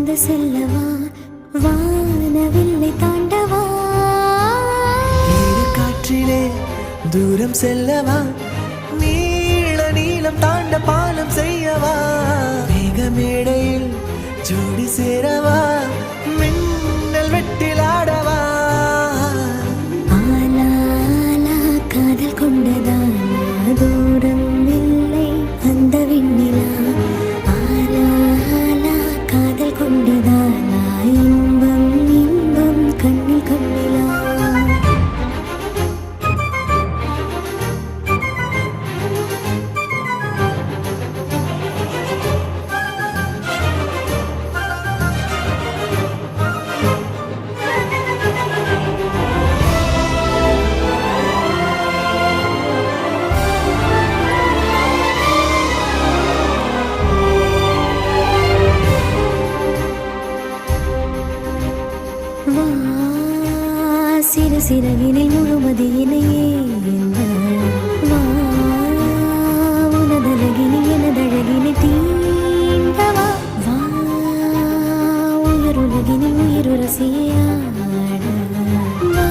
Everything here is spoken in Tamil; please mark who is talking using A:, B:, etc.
A: பறந்து செல்லவா வானவில்லை தாண்டவா
B: காற்றிலே தூரம் செல்லவா நீள நீளம் தாண்ட பாலம் செய்யவா மேகமேடையில் ஜோடி சேரவா மின்னல் வெட்டிலாடவா
A: ஆலா ஆலா காதல் கொண்டதானா தூரம் இல்லை அந்த விண்ணிலா ஆலா ஆலா காதல் கொண்டதானா இன்பம் இன்பம் கண்ணில் கண்ணிலா சிறு சிறகினில் முழுமதியினையே வா உனதழகினில் எனதழகினை தீண்டவா வா உயிருலகினில் உயிருரசியாட வா